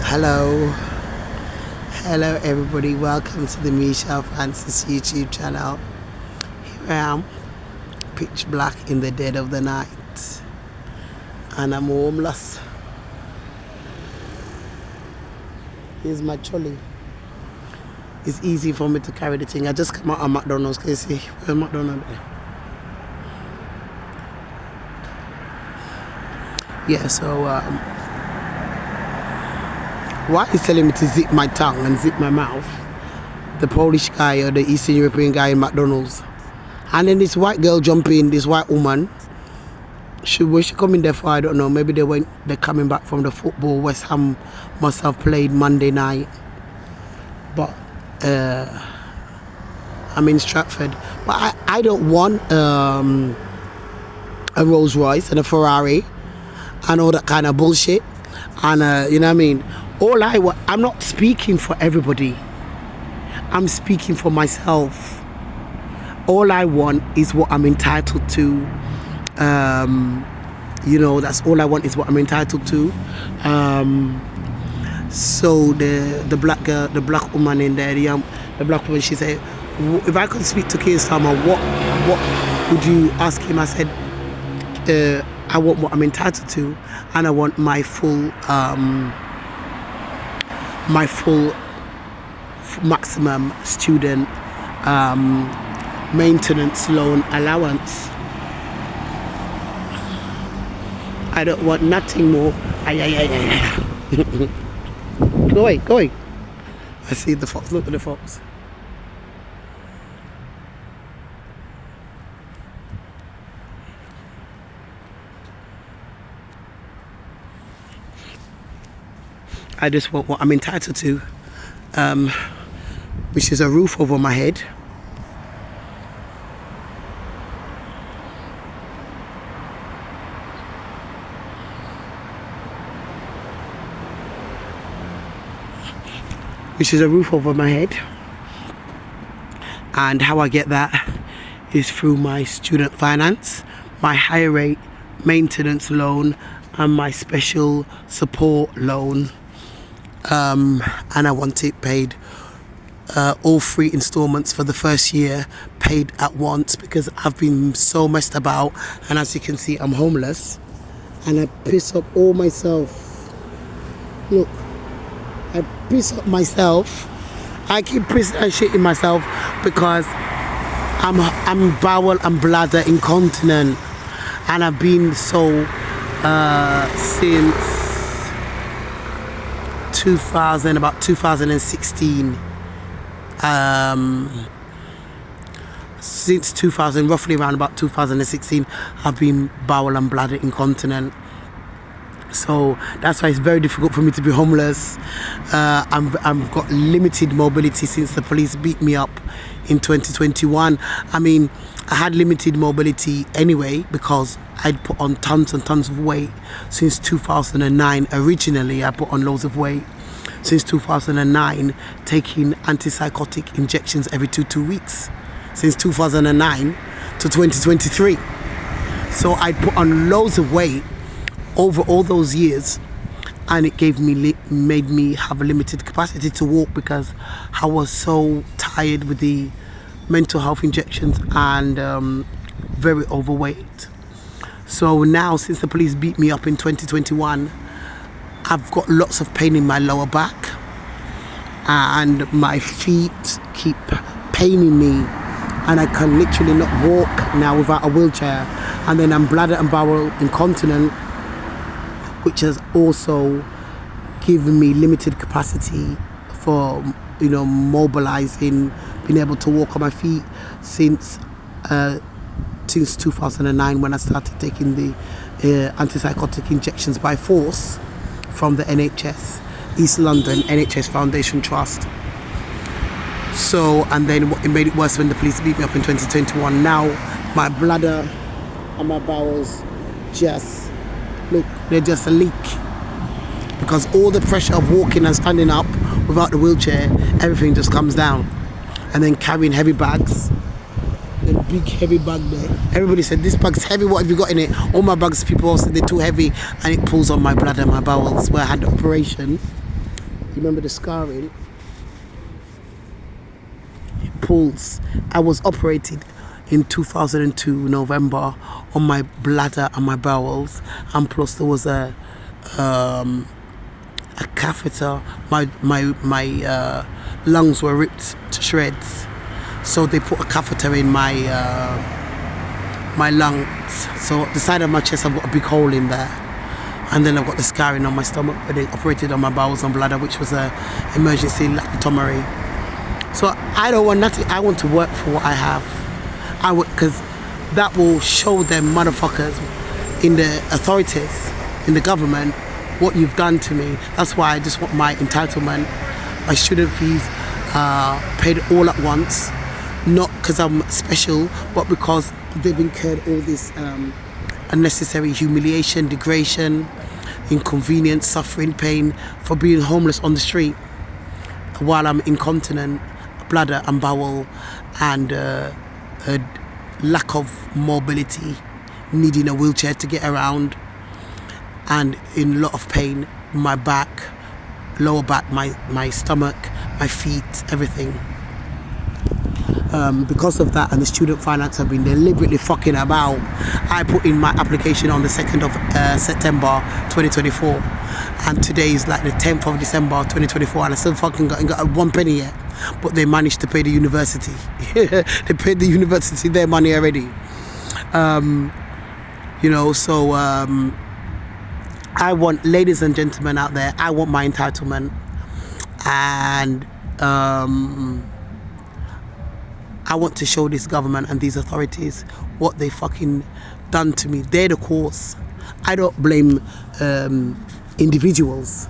Hello, hello everybody. Welcome to the Michelle Francis YouTube channel. Here I am, pitch black in the dead of the night, and I'm homeless. Here's my trolley. It's easy for me to carry the thing. I just come out of McDonald's. Can you see? Where's McDonald's there? Yeah, so why he's telling me to zip my tongue and zip my mouth, the Polish guy or the Eastern European guy in McDonald's, and then this white girl jump in, this white woman. Was she coming there for? I don't know. Maybe they're coming back from the football. West Ham must have played Monday night, but I'm in Stratford. But I don't want a Rolls Royce and a Ferrari and all that kind of bullshit. And you know what I mean? I'm not speaking for everybody. I'm speaking for myself. All I want is what I'm entitled to. That's all I want is what I'm entitled to. So the black girl, the black woman in there, the black woman, she said, if I could speak to Keir Starmer, what would you ask him? I said, I want what I'm entitled to, and I want my full maximum student maintenance loan allowance. I don't want nothing more. Go away. I see the fox. Look at the fox. I just want what I'm entitled to, which is a roof over my head, and how I get that is through my student finance, my higher rate maintenance loan, and my special support loan. And I want it paid, all 3 installments for the first year paid at once, because I've been so messed about, and as you can see, I'm homeless, and I piss up all myself. Look, I piss up myself. I keep pissing and shitting myself because I'm bowel and bladder incontinent, and I've been so since 2016. Since 2000, roughly around about 2016, I've been bowel and bladder incontinent. So that's why it's very difficult for me to be homeless. I've got limited mobility since the police beat me up in 2021. I mean, I had limited mobility anyway because I'd put on tons and tons of weight since 2009. Originally, I put on loads of weight since 2009, taking antipsychotic injections every two weeks since 2009 to 2023. So I put on loads of weight over all those years, and it made me have a limited capacity to walk because I was so tired with the mental health injections and very overweight. So now, since the police beat me up in 2021, I've got lots of pain in my lower back, and my feet keep paining me, and I can literally not walk now without a wheelchair. And then I'm bladder and bowel incontinent, which has also given me limited capacity for, mobilizing, being able to walk on my feet since 2009, when I started taking the antipsychotic injections by force from the NHS, East London NHS Foundation Trust. So, and then it made it worse when the police beat me up in 2021. Now my bladder and my bowels they're just a leak, because all the pressure of walking and standing up without the wheelchair, everything just comes down. And then carrying heavy bags, the big heavy bag there. Everybody said, this bag's heavy, what have you got in it? All my bags, people all said they're too heavy, and it pulls on my bladder and my bowels. Where I had the operation, You remember the scarring? Pulse. I was operated in 2002 November on my bladder and my bowels, and plus there was a catheter. My lungs were ripped to shreds, so they put a catheter in my lungs. So the side of my chest, I've got a big hole in there, and then I've got the scarring on my stomach where they operated on my bowels and bladder, which was a emergency laparotomy. So I don't want nothing. I want to work for what I have. I would, because that will show them motherfuckers in the authorities, in the government, what you've done to me. That's why I just want my entitlement, my student fees paid all at once, not because I'm special, but because they've incurred all this unnecessary humiliation, degradation, inconvenience, suffering, pain for being homeless on the street while I'm incontinent, bladder and bowel, and a lack of mobility, needing a wheelchair to get around, and in a lot of pain, my back, lower back, my stomach, my feet, everything. Because of that, and the student finance have been deliberately fucking about, I put in my application on the 2nd of September 2024, and today is like the 10th of December 2024, and I still fucking got 1 penny yet. But they managed to pay the university. They paid the university their money already. So I want, ladies and gentlemen out there, I want my entitlement, and I want to show this government and these authorities what they fucking done to me. They're the cause. I don't blame individuals,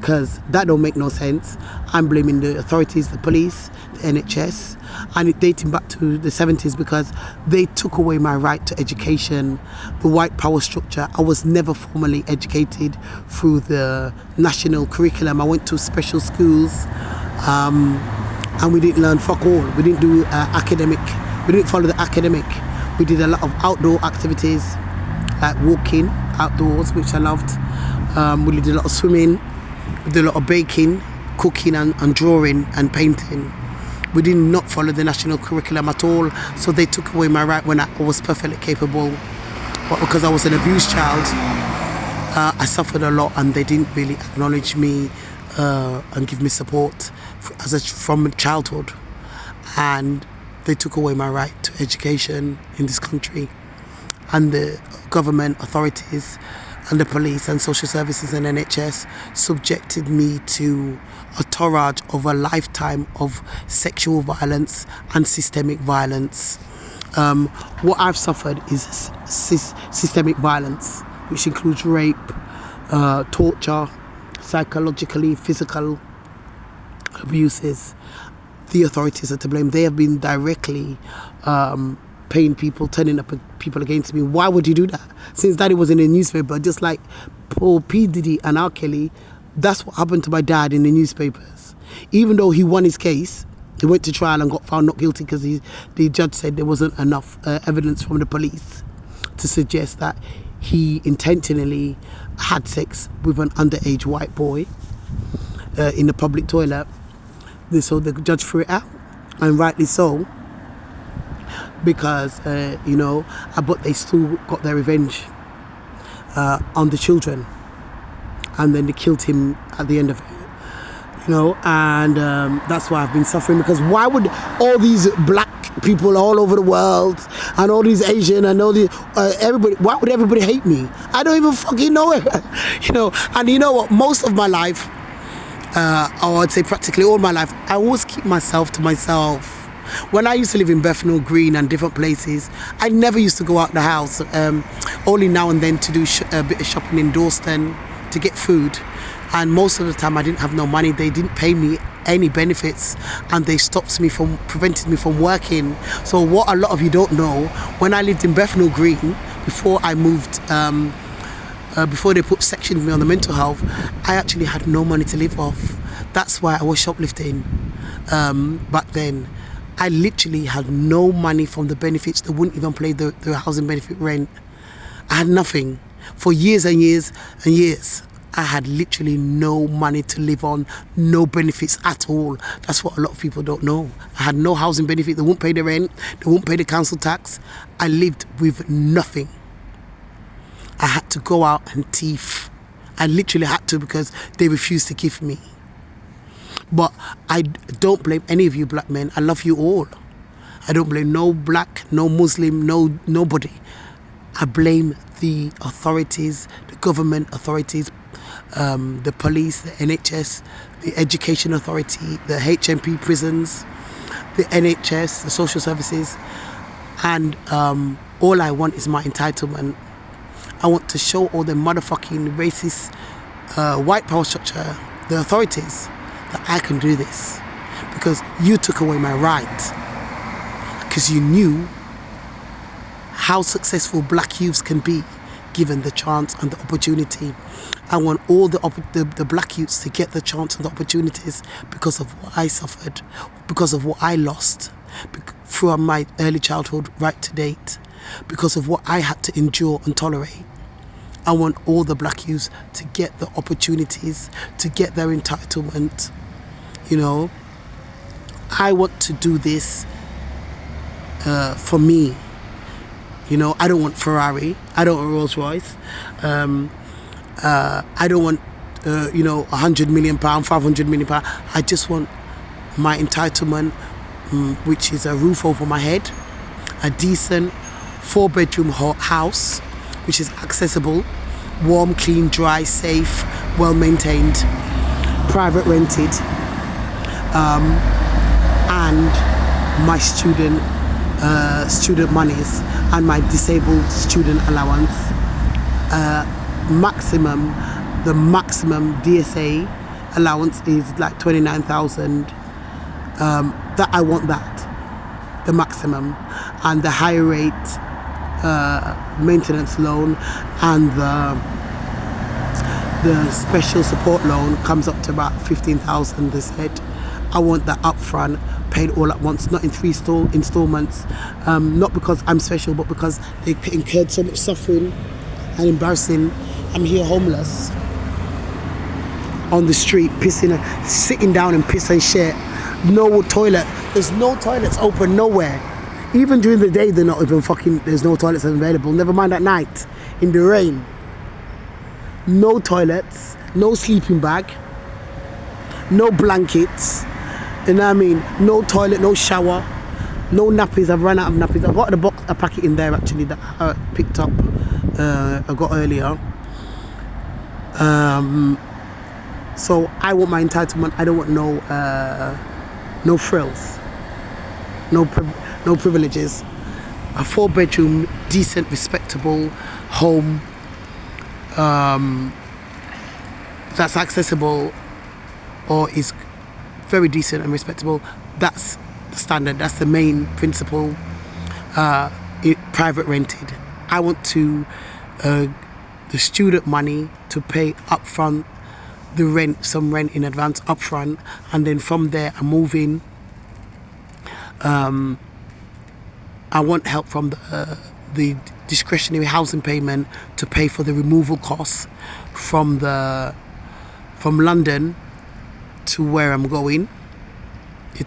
because that don't make no sense. I'm blaming the authorities, the police, the NHS, and it dating back to the 70s, because they took away my right to education, the white power structure. I was never formally educated through the national curriculum. I went to special schools, and we didn't learn fuck all. We didn't do academic, we didn't follow the academic. We did a lot of outdoor activities, like walking outdoors, which I loved. We did a lot of swimming. We did a lot of baking, cooking and drawing and painting. We did not follow the national curriculum at all, so they took away my right when I was perfectly capable. But because I was an abused child, I suffered a lot, and they didn't really acknowledge me and give me support from childhood. And they took away my right to education in this country. And the government authorities and the police and social services and NHS subjected me to a tirade of a lifetime of sexual violence and systemic violence. What I've suffered is systemic violence, which includes rape, torture, psychologically, physical abuses. The authorities are to blame. They have been directly paying people, turning up people against me. Why would you do that? Since Daddy was in the newspaper, just like Paul P. Diddy and R. Kelly, that's what happened to my dad in the newspapers. Even though he won his case, he went to trial and got found not guilty because the judge said there wasn't enough evidence from the police to suggest that he intentionally had sex with an underage white boy in the public toilet. So the judge threw it out, and rightly so, because but they still got their revenge on the children, and then they killed him at the end of it, and that's why I've been suffering. Because why would all these black people all over the world and all these Asian and all the everybody, why would everybody hate me? I don't even fucking know it. And you know what, most of my life, or I'd say practically all my life, I always keep myself to myself. When I used to live in Bethnal Green and different places, I never used to go out the house, only now and then to do a bit of shopping in Dalston to get food. And most of the time I didn't have no money. They didn't pay me any benefits, and they prevented me from working. So what a lot of you don't know, when I lived in Bethnal Green, before I moved, before they put sectioned me on the mental health, I actually had no money to live off. That's why I was shoplifting back then. I literally had no money from the benefits. They wouldn't even pay the housing benefit rent. I had nothing for years and years and years. I had literally no money to live on, no benefits at all. That's what a lot of people don't know. I had no housing benefit. They won't pay the rent. They won't pay the council tax. I lived with nothing. I had to go out and thief. I literally had to because they refused to give me. But I don't blame any of you black men. I love you all. I don't blame no black, no Muslim, nobody. I blame the authorities, the government authorities, the police, the NHS, the education authority, the HMP prisons, the NHS, the social services. And all I want is my entitlement. I want to show all the motherfucking racist white power structure, the authorities, that I can do this. Because you took away my right. Because you knew how successful black youths can be given the chance and the opportunity. I want all the black youths to get the chance and the opportunities because of what I suffered, because of what I lost throughout my early childhood right to date, because of what I had to endure and tolerate. I want all the black youths to get the opportunities, to get their entitlement. You know, I want to do this for me. You know, I don't want Ferrari. I don't want Rolls Royce. I don't want, £100 million, £500 million. I just want my entitlement, which is a roof over my head, a decent 4-bedroom house, which is accessible, warm, clean, dry, safe, well maintained, private rented, and my student monies and my disabled student allowance. The maximum DSA allowance is like 29,000. That I want that, the maximum, and the higher rate maintenance loan and the special support loan comes up to about 15,000. They said I want that upfront, paid all at once, not in 3 installments. Not because I'm special, but because they incurred so much suffering and embarrassing. I'm here homeless on the street, sitting down and piss and shit. No toilet. There's no toilets open nowhere. Even during the day, they're not even there's no toilets available. Never mind at night, in the rain. No toilets, no sleeping bag, no blankets. You know what I mean? No toilet, no shower, no nappies. I've run out of nappies. I've got a packet in there actually that I picked up. I got earlier. So I want my entitlement. I don't want no frills, no privileges. A 4-bedroom, decent, respectable home that's accessible or is very decent and respectable. That's the standard. That's the main principle. Private rented. I want the student money to pay upfront, some rent in advance upfront, and then from there I'm moving. I want help from the discretionary housing payment to pay for the removal costs from London to where I'm going,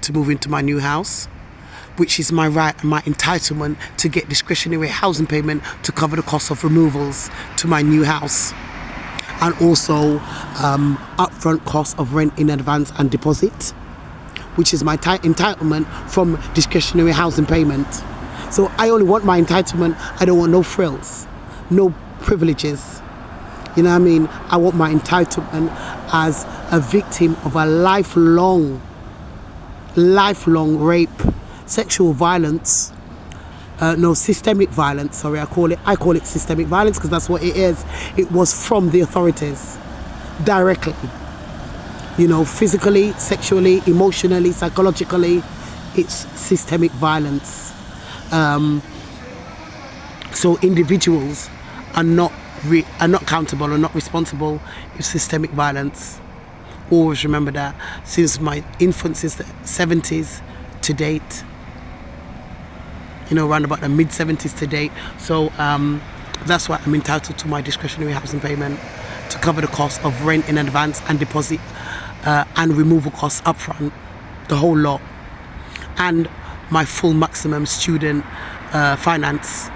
to move into my new house, which is my right and my entitlement to get discretionary housing payment to cover the cost of removals to my new house, and also upfront costs of rent in advance and deposit, which is my entitlement from discretionary housing payment. So I only want my entitlement. I don't want no frills, no privileges. You know what I mean? I want my entitlement as a victim of a lifelong rape, sexual violence, systemic violence. Sorry, I call it systemic violence because that's what it is. It was from the authorities directly. You know, physically, sexually, emotionally, psychologically, it's systemic violence. So individuals are not accountable or not responsible if systemic violence. Always remember that. Since my infancy, the 70s to date, around about the mid 70s to date. So that's why I'm entitled to my discretionary housing payment. to cover the cost of rent in advance and deposit and removal costs upfront, the whole lot, and my full maximum student finance.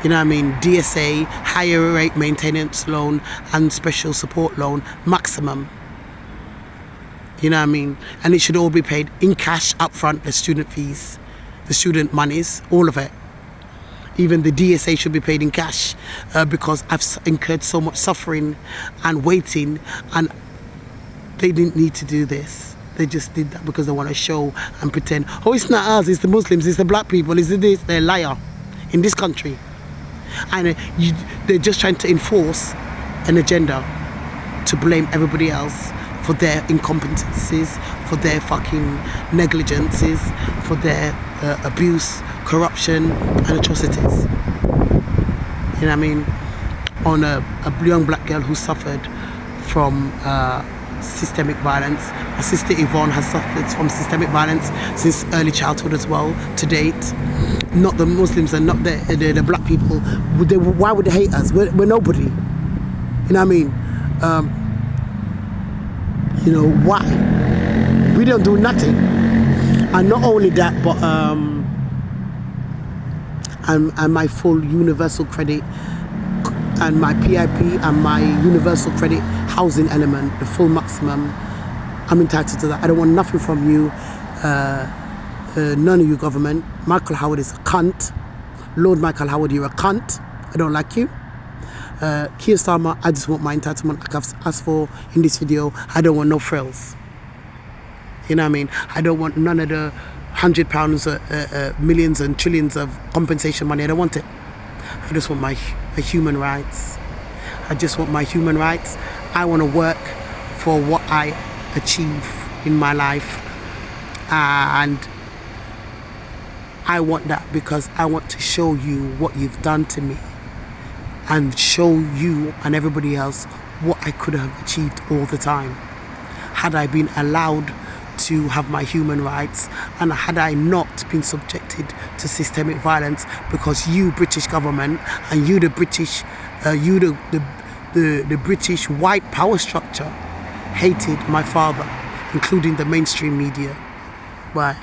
You know what I mean? DSA, higher rate maintenance loan and special support loan, maximum. You know what I mean? And it should all be paid in cash upfront, the student fees, the student monies, all of it. Even the DSA should be paid in cash because I've incurred so much suffering and waiting, and they didn't need to do this. They just did that because they want to show and pretend, oh, it's not us, it's the Muslims, it's the black people, it's this. They're a liar in this country. And they're just trying to enforce an agenda to blame everybody else for their incompetencies, for their fucking negligences, for their abuse, corruption and atrocities. You know what I mean? On a young black girl who suffered from systemic violence. My sister Yvonne has suffered from systemic violence since early childhood as well, to date. Not the Muslims and not the black people. Why would they hate us? We're nobody. You know what I mean? You know, why? We don't do nothing. And not only that, but and my full universal credit and my PIP and my universal credit housing element, the full maximum, I'm entitled to that. I don't want nothing from you, none of you government. Michael Howard is a cunt. Lord Michael Howard, you're a cunt. I don't like you. Keir Starmer, I just want my entitlement like I've asked for in this video. I don't want no frills. You know what I mean? I don't want none of the £100, millions and trillions of compensation money. I don't want it. I just want my human rights. I just want my human rights. I want to work for what I achieve in my life. And I want that because I want to show you what you've done to me and show you and everybody else what I could have achieved all the time had I been allowed to have my human rights and had I not been subjected to systemic violence, because you British government and you the British the British white power structure hated my father, including the mainstream media. Bye.